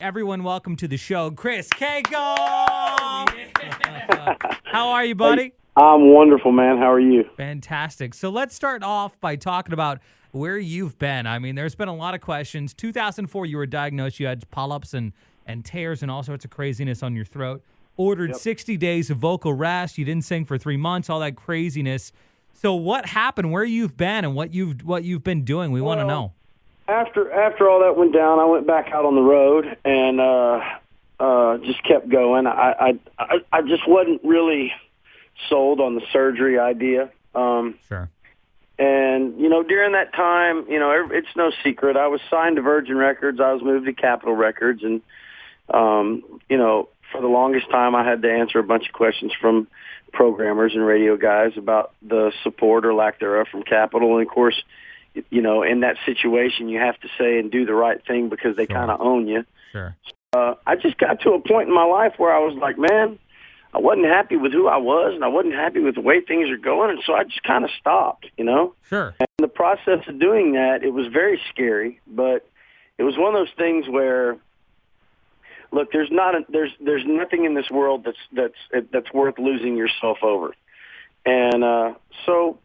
Everyone, welcome to the show, Chris Cagle. How are you, buddy? Hey, I'm wonderful, man. How are you? Fantastic. So let's start off by talking about where you've been. I mean, there's been a lot of questions. 2004, you were diagnosed. You had polyps and tears and all sorts of craziness on your throat. Ordered 60 days of vocal rest. You didn't sing for 3 months, all that craziness. So what happened, where you've been, and what you've been doing? We want to know. After all that went down, I went back out on the road and just kept going. I just wasn't really sold on the surgery idea. Sure. And, during that time, it's no secret. I was signed to Virgin Records. I was moved to Capitol Records. And, for the longest time, I had to answer a bunch of questions from programmers and radio guys about the support or lack thereof from Capitol. And, of course, in that situation, you have to say and do the right thing because they kind of own you. Sure. I just got to a point in my life where I was like, man, I wasn't happy with who I was, and I wasn't happy with the way things are going, and so I just kind of stopped, Sure. And in the process of doing that, it was very scary, but it was one of those things where, look, there's nothing in this world that's worth losing yourself over, and so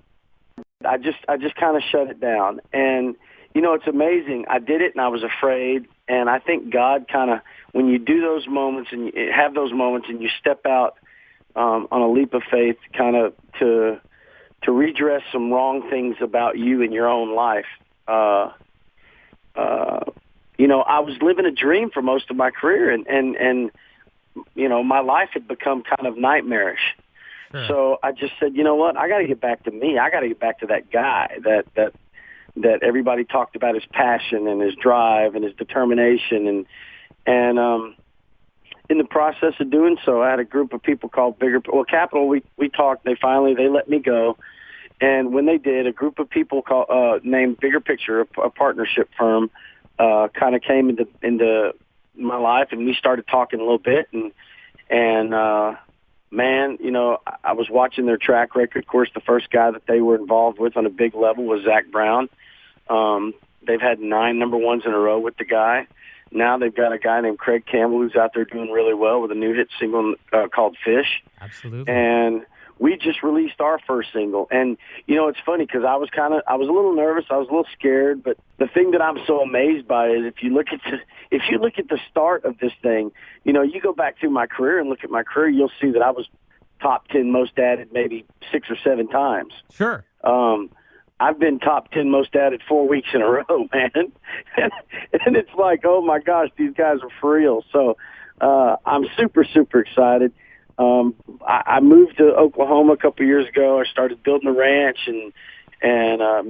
I just kind of shut it down. And, it's amazing. I did it and I was afraid. And I think God kind of, when you do those moments and you have those moments and you step out on a leap of faith kind of to redress some wrong things about you in your own life, I was living a dream for most of my career and my life had become kind of nightmarish. Sure. So I just said, you know what? I got to get back to me. I got to get back to that guy that everybody talked about, his passion and his drive and his determination. And in the process of doing so, I had a group of people called Capitol. We talked. They let me go. And when they did, a group of people named Bigger Picture, a partnership firm, kind of came into my life, and we started talking a little bit. Man, I was watching their track record. Of course, the first guy that they were involved with on a big level was Zach Brown. They've had 9 number ones in a row with the guy. Now they've got a guy named Craig Campbell who's out there doing really well with a new hit single called Fish. Absolutely. And we just released our first single. And, it's funny because I was a little nervous. I was a little scared. But the thing that I'm so amazed by is if you look at the start of this thing, you go back through my career and look at my career, you'll see that I was top 10 most added maybe 6 or 7 times. Sure. I've been top 10 most added 4 weeks in a row, man. And it's like, oh, my gosh, these guys are for real. So I'm super, super excited. I moved to Oklahoma a couple of years ago. I started building a ranch and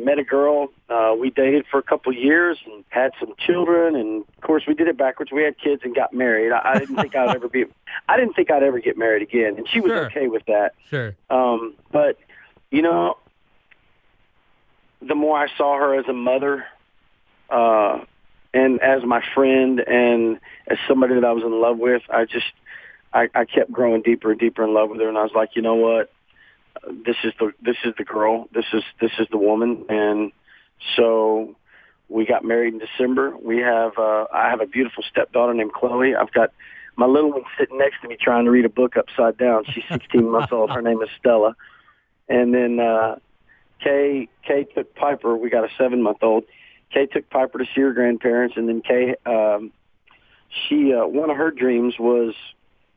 met a girl. We dated for a couple of years and had some children. And of course, we did it backwards. We had kids and got married. I didn't think I'd ever get married again, and she was okay with that. Sure. But the more I saw her as a mother, and as my friend, and as somebody that I was in love with, I kept growing deeper and deeper in love with her, and I was like, you know what? This is the girl. This is the woman. And so we got married in December. I have a beautiful stepdaughter named Chloe. I've got my little one sitting next to me trying to read a book upside down. She's 16 months old. Her name is Stella. And then Kay took Piper. We got a 7-month-old. Kay took Piper to see her grandparents, and then Kay, one of her dreams was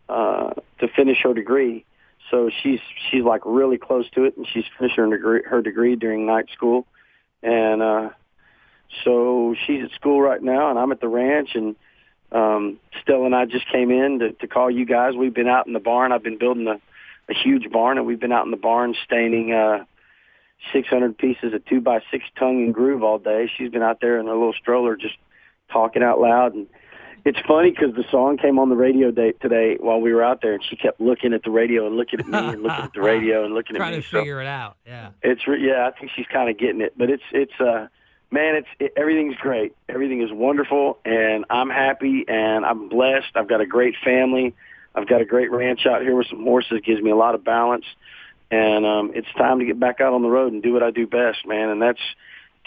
to finish her degree. So she's like really close to it, and she's finishing her degree during night school. And so she's at school right now, and I'm at the ranch. And Stella and I just came in to call you guys. We've been out in the barn. I've been building a huge barn, and we've been out in the barn staining 600 pieces of 2x6 tongue and groove all day. She's been out there in her little stroller just talking out loud. And it's funny because the song came on the radio today while we were out there, and she kept looking at the radio and looking at me and looking at the radio and looking at me. Trying to figure it out, yeah. I think she's kind of getting it. But everything's great. Everything is wonderful, and I'm happy, and I'm blessed. I've got a great family. I've got a great ranch out here with some horses. It gives me a lot of balance. And it's time to get back out on the road and do what I do best, man. And that's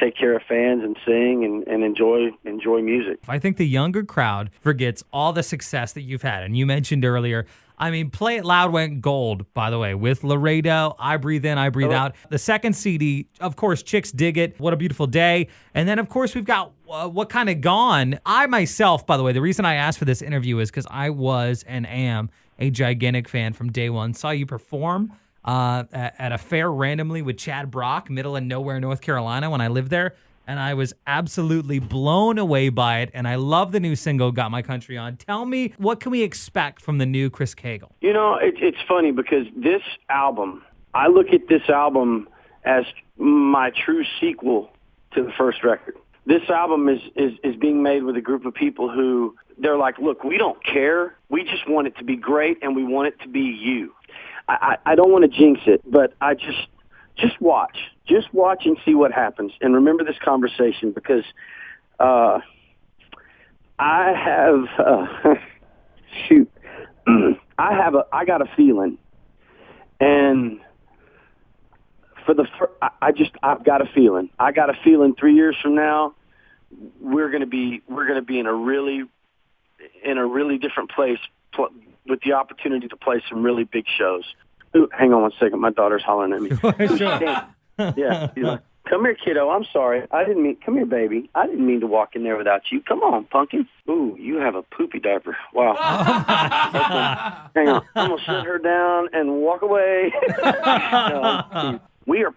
take care of fans and sing and enjoy music. I think the younger crowd forgets all the success that you've had. And you mentioned earlier, I mean, Play It Loud went gold, by the way, with Laredo, I Breathe In, I Breathe Out. The second CD, of course, Chicks Dig It, What a Beautiful Day. And then, of course, we've got What Kinda Gone. I myself, by the way, the reason I asked for this interview is because I was and am a gigantic fan from day one. Saw you perform at a fair randomly with Chad Brock, middle of nowhere, North Carolina, when I lived there. And I was absolutely blown away by it. And I love the new single, Got My Country On. Tell me, what can we expect from the new Chris Cagle? You know, it's funny because this album, I look at this album as my true sequel to the first record. This album is being made with a group of people who, they're like, look, we don't care. We just want it to be great, and we want it to be you. I don't want to jinx it, but I just watch. Just watch and see what happens. And remember this conversation because I have I got a feeling, and I've got a feeling. I got a feeling 3 years from now we're gonna be in a really different place with the opportunity to play some really big shows. Ooh, hang on one second. My daughter's hollering at me. Sure. Yeah. She's like, come here, kiddo. I'm sorry. Come here, baby. I didn't mean to walk in there without you. Come on, pumpkin. Ooh, you have a poopy diaper. Wow. Okay. Hang on. I'm going to set her down and walk away.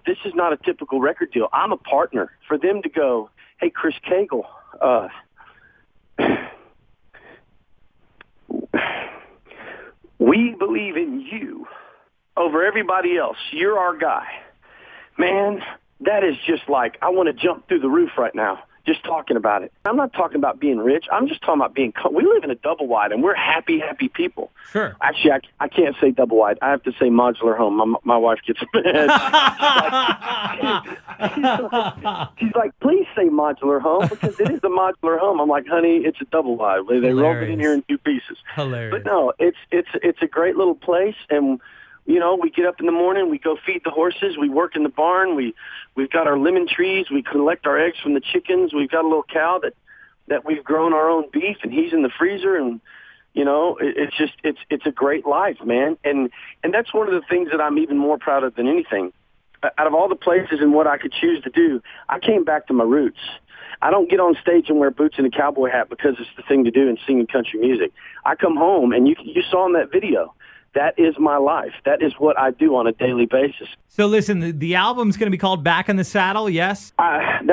This is not a typical record deal. I'm a partner. For them to go, hey, Chris Cagle, we believe in you over everybody else. You're our guy. Man, that is just like, I want to jump through the roof right now, just talking about it. I'm not talking about being rich. I'm just talking about we live in a double wide, and we're happy people. Sure. Actually, I can't say double wide. I have to say modular home. My wife gets mad. She's like, please say modular home, because it is a modular home. I'm like, honey, it's a double wide. They rolled it in here in 2 pieces. Hilarious. But no, it's a great little place, and you know, we get up in the morning, we go feed the horses, we work in the barn, we've got our lemon trees, we collect our eggs from the chickens, we've got a little cow that we've grown our own beef, and he's in the freezer, and you know, it's a great life, man. And that's one of the things that I'm even more proud of than anything. Out of all the places and what I could choose to do, I came back to my roots. I don't get on stage and wear boots and a cowboy hat because it's the thing to do in singing country music. I come home, and you saw in that video, that is my life. That is what I do on a daily basis. So listen, the album's going to be called Back in the Saddle, yes? I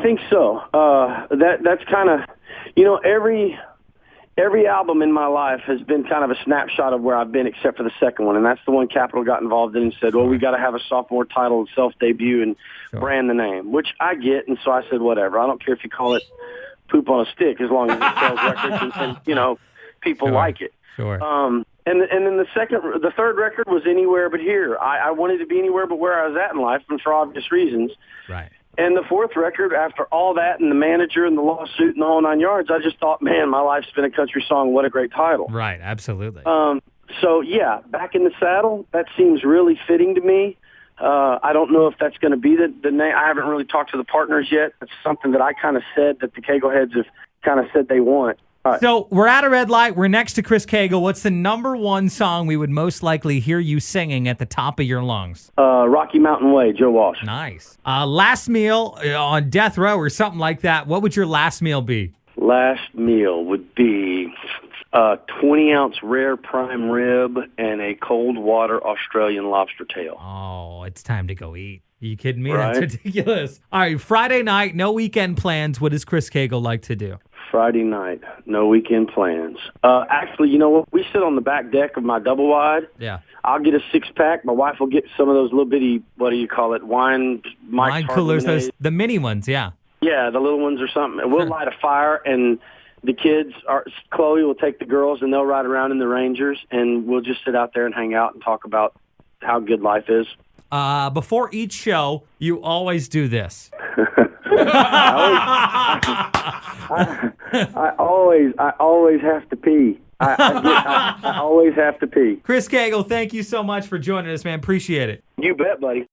think so. That's kind of, you know, every album in my life has been kind of a snapshot of where I've been, except for the second one, and that's the one Capitol got involved in and said, well, we got to have a sophomore title and self-debut and brand the name, which I get, and so I said, whatever. I don't care if you call it Poop on a Stick, as long as it sells records and you know, people like it. Sure. And then the third record was Anywhere But Here. I wanted to be anywhere but where I was at in life, and for obvious reasons. Right. And the fourth record, after all that and the manager and the lawsuit and the whole 9 yards, I just thought, man, my life's been a country song. What a great title. Right, absolutely. So, yeah, Back in the Saddle, that seems really fitting to me. I don't know if that's going to be the name. I haven't really talked to the partners yet. It's something that I kind of said that the Cagle heads have kind of said they want. Right. So we're at a red light. We're next to Chris Cagle. What's the number one song we would most likely hear you singing at the top of your lungs? Rocky Mountain Way, Joe Walsh. Nice. Last meal on death row or something like that. What would your last meal be? Last meal would be a 20-ounce rare prime rib and a cold water Australian lobster tail. Oh, it's time to go eat. Are you kidding me? Right? That's ridiculous. All right, Friday night, no weekend plans. What does Chris Cagle like to do? Friday night, no weekend plans. Actually, you know what? We sit on the back deck of my double wide. Yeah. I'll get a 6-pack. My wife will get some of those little bitty, what do you call it, wine coolers, the mini ones, yeah. Yeah, the little ones or something. And we'll light a fire, and the kids, Chloe will take the girls, and they'll ride around in the Rangers, and we'll just sit out there and hang out and talk about how good life is. Before each show, you always do this. I always have to pee. I always have to pee. Chris Cagle, thank you so much for joining us, man. Appreciate it. You bet, buddy.